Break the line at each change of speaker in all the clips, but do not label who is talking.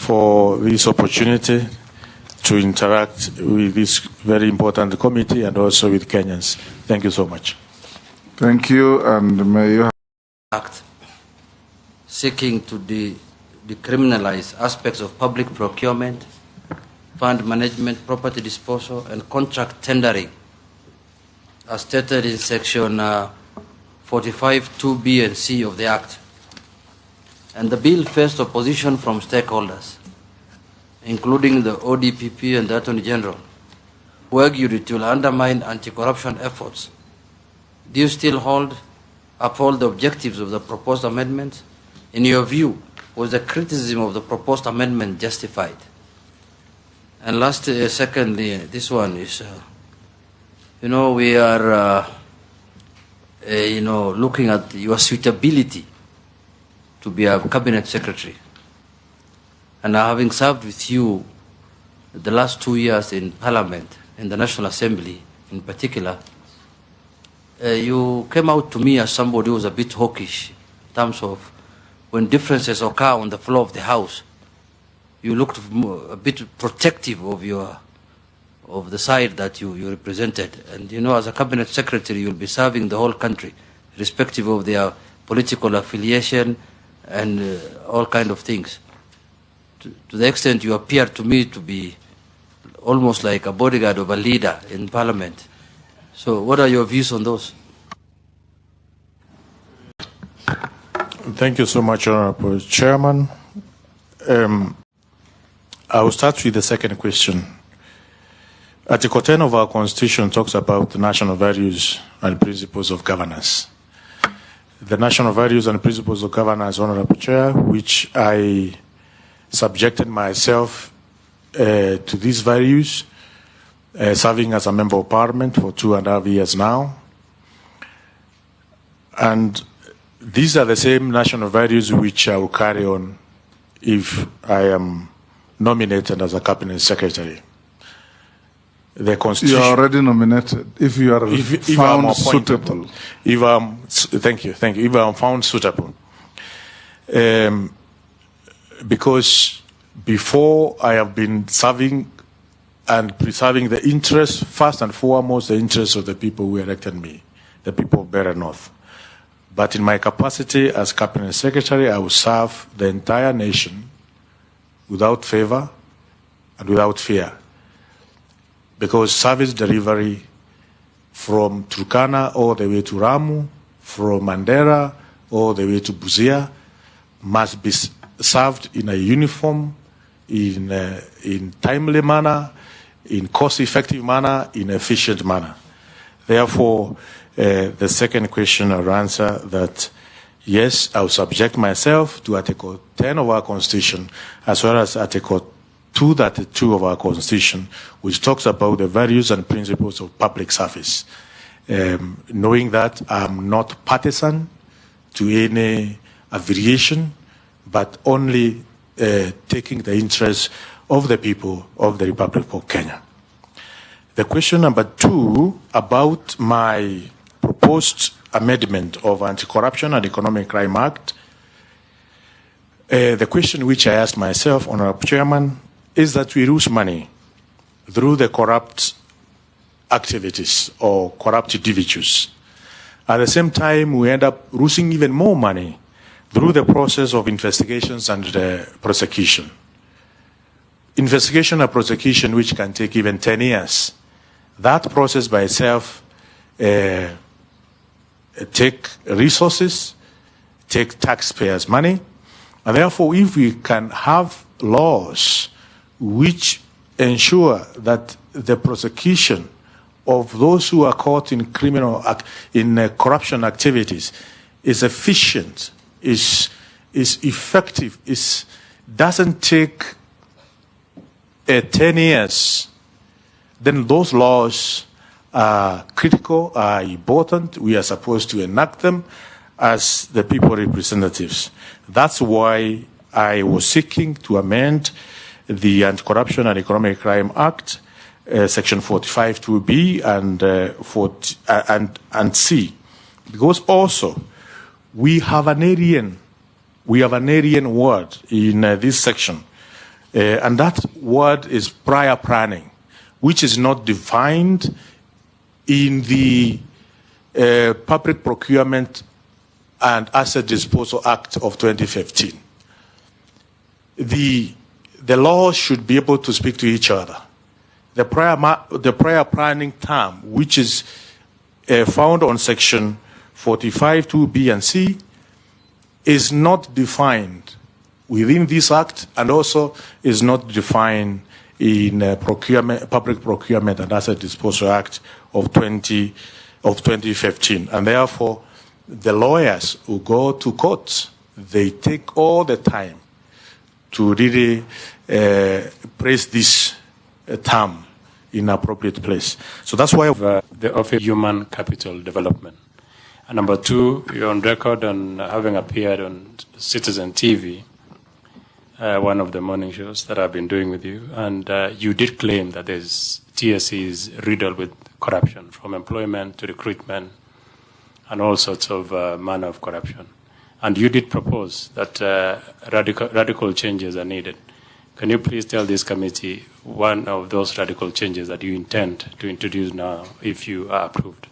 for this opportunity to interact with this very important committee and also with Kenyans. Thank you so much.
Thank you, and may you
act seeking to decriminalize aspects of public procurement, fund management, property disposal, and contract tendering, as stated in section 45(2)(b) and (c) of the Act. And the bill faced opposition from stakeholders, including the ODPP and the Attorney General, who argued it will undermine anti-corruption efforts. Do you still uphold the objectives of the proposed amendment? In your view, was the criticism of the proposed amendment justified? And secondly, this one is, we are, looking at your suitability to be a cabinet secretary. And having served with you the last 2 years in Parliament, in the National Assembly in particular, you came out to me as somebody who was a bit hawkish in terms of when differences occur on the floor of the House. You looked a bit protective of the side that you represented. And as a cabinet secretary, you'll be serving the whole country, irrespective of their political affiliation and all kind of things. To the extent you appear to me to be almost like a bodyguard of a leader in Parliament. So what are your views on those?
Thank you so much, Honorable Chairman. I will start with the second question. Article 10 of our Constitution talks about the national values and principles of governance. The national values and principles of governance, Honorable Chair, which I subjected myself to these values, serving as a member of Parliament for 2.5 years now. And these are the same national values which I will carry on if I am nominated as a cabinet secretary. The Constitution. You are already nominated. If you are found suitable.
Thank you.
If I am found suitable. Because before I have been serving and preserving the interests, first and foremost, the interests of the people who elected me, the people of Beira North. But in my capacity as cabinet secretary, I will serve the entire nation without favor and without fear. Because service delivery from Turkana all the way to Ramu, from Mandera all the way to Busia, must be served in a uniform, in timely manner, in cost-effective manner, in efficient manner. Therefore, the second question I'll answer that, yes, I will subject myself to Article 10 of our Constitution, as well as Article 232 of our Constitution, which talks about the values and principles of public service. Knowing that I'm not partisan to any affiliation, but only taking the interests of the people of the Republic of Kenya. The question number 2 about my proposed amendment of Anti-Corruption and Economic Crime Act. The question which I asked myself, Honorable Chairman, is that we lose money through the corrupt activities or corrupt individuals. At the same time, we end up losing even more money through the process of investigations and prosecution. Investigation and prosecution which can take even 10 years. That process by itself take resources, take taxpayers' money, and therefore if we can have laws which ensure that the prosecution of those who are caught in corruption activities is efficient, is effective, doesn't take 10 years, then those laws are critical, are important. We are supposed to enact them as the people representatives. That's why I was seeking to amend the Anti-Corruption and Economic Crime Act, Section 45(2)(b) and C, because also we have an alien word in this section, And that word is prior planning, which is not defined in the Public Procurement and Asset Disposal Act of 2015. The law should be able to speak to each other. The prior planning term, which is found on section 45, 2B and C, is not defined within this act, and also is not defined in Public Procurement and Asset Disposal Act of 2015. And therefore, the lawyers who go to court, they take all the time to really place this term in appropriate place. So that's why
the Office of Human Capital Development. And number two, you're on record on having appeared on Citizen TV, one of the morning shows that I've been doing with you, and you did claim that TSC is riddled with corruption, from employment to recruitment, and all sorts of manner of corruption. And you did propose that radical changes are needed. Can you please tell this committee one of those radical changes that you intend to introduce now if you are approved?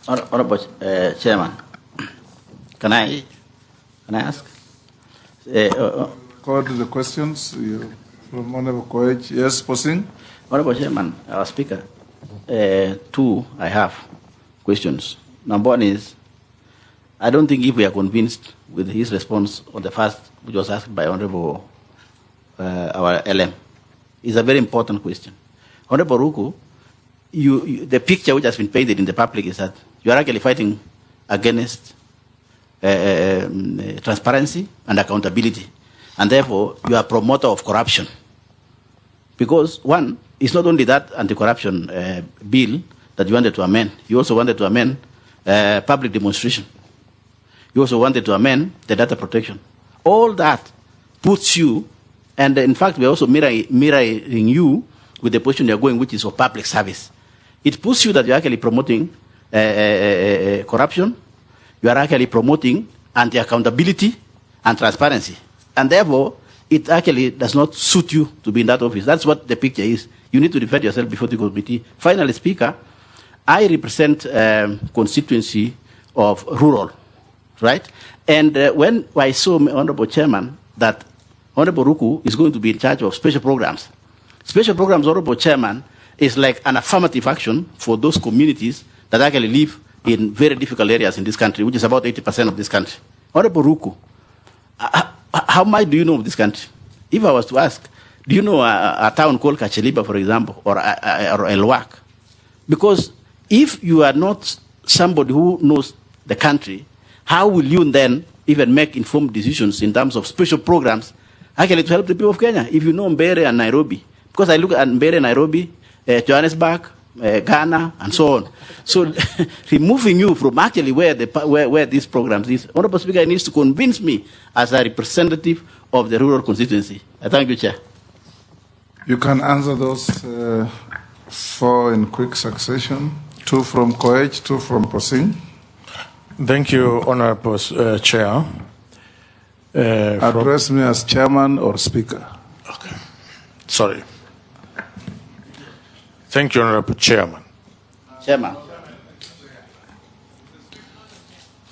Honorable Chairman, can I ask?
Call to the questions from Honorable Koech. Yes, Posing.
Honorable Chairman, our Speaker, two, I have questions. Number one is, I don't think if we are convinced with his response on the first, which was asked by Honorable our LM, is a very important question. Honorable Ruku, the picture which has been painted in the public is that you are actually fighting against transparency and accountability, and therefore you are a promoter of corruption. Because one, it's not only that anti-corruption bill that you wanted to amend, you also wanted to amend public demonstration. You also wanted to amend the data protection. All that puts you, and in fact we're also mirroring you with the position you're going, which is of public service. It puts you that you're actually promoting corruption, you are actually promoting anti-accountability and transparency. And therefore, it actually does not suit you to be in that office. That's what the picture is. You need to defend yourself before the committee. Finally, Speaker, I represent constituency of rural, right? And when I saw Honorable Chairman that Honorable Ruku is going to be in charge of special programs. Special programs, Honorable Chairman, is like an affirmative action for those communities that actually live in very difficult areas in this country, which is about 80% of this country. Honorable Ruku, how much do you know of this country? If I was to ask, do you know a town called Kacheliba, for example, or Elwak? Because if you are not somebody who knows the country, how will you then even make informed decisions in terms of special programs actually to help the people of Kenya? If you know Mbere and Nairobi, because I look at Mbere, Nairobi, Johannesburg, Ghana, and so on. So removing you from actually where these programs is, Honorable Speaker needs to convince me as a representative of the rural constituency. I thank you, Chair.
You can answer those four in quick succession. Two from Koech, two from Posing.
Thank you, Honorable Chair.
Address me as Chairman or Speaker.
Okay. Sorry. Thank you, Honorable Chairman.
Chairman.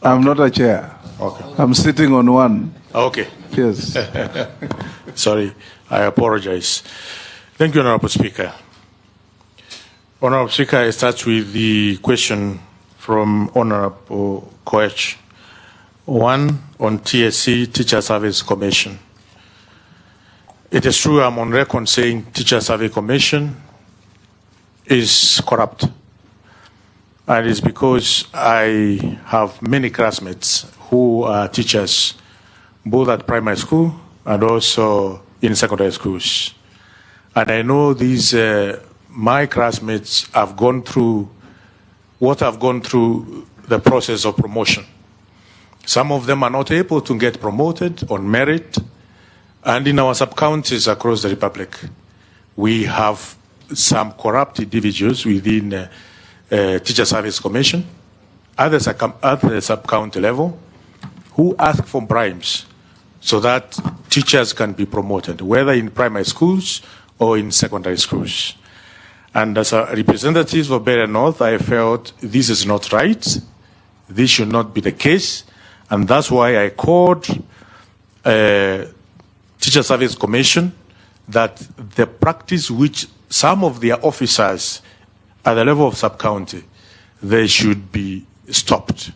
I'm not a chair.
Okay.
I'm sitting on one.
Okay.
Yes.
Sorry, I apologize. Thank you, Honorable Speaker. Honorable Speaker, I start with the question from Honorable Koech. One on TSC, Teacher Service Commission. It is true I'm on record saying Teacher Service Commission is corrupt. And it's because I have many classmates who are teachers, both at primary school and also in secondary schools. And I know these, my classmates have gone through what I've gone through the process of promotion. Some of them are not able to get promoted on merit. And in our sub-counties across the Republic, we have some corrupt individuals within Teacher Service Commission at the sub-county level who ask for bribes so that teachers can be promoted, whether in primary schools or in secondary schools. And as a representative of Bere North, I felt this is not right. This should not be the case. And that's why I called Teacher Service Commission that the practice which some of their officers at the level of sub-county, they should be stopped.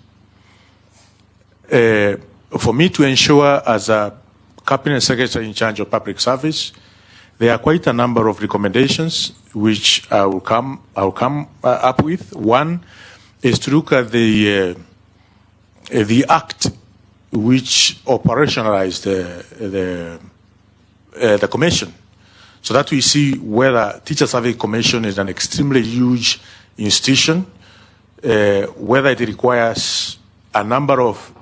For me to ensure as a Cabinet Secretary in charge of public service, there are quite a number of recommendations which I will come up with. One is to look at the act which operationalized the commission, so that we see whether Teacher Service Commission is an extremely huge institution, whether it requires a number of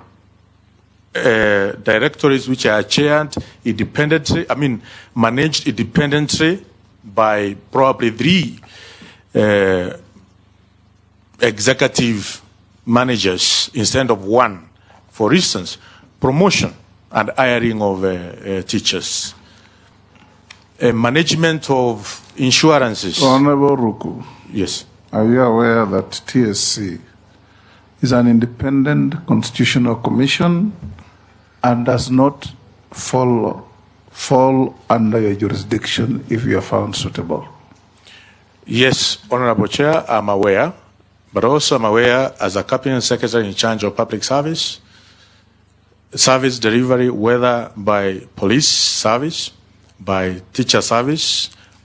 directories which are chaired independently, managed independently by probably 3 executive managers instead of 1. For instance, promotion and hiring of teachers, management of insurances.
Honorable Ruku.
Yes.
Are you aware that TSC is an independent constitutional commission and does not fall under your jurisdiction if you are found suitable?
Yes, Honorable Chair, I'm aware, but also I'm aware as a Cabinet Secretary in charge of public service delivery, whether by police service, by teacher service,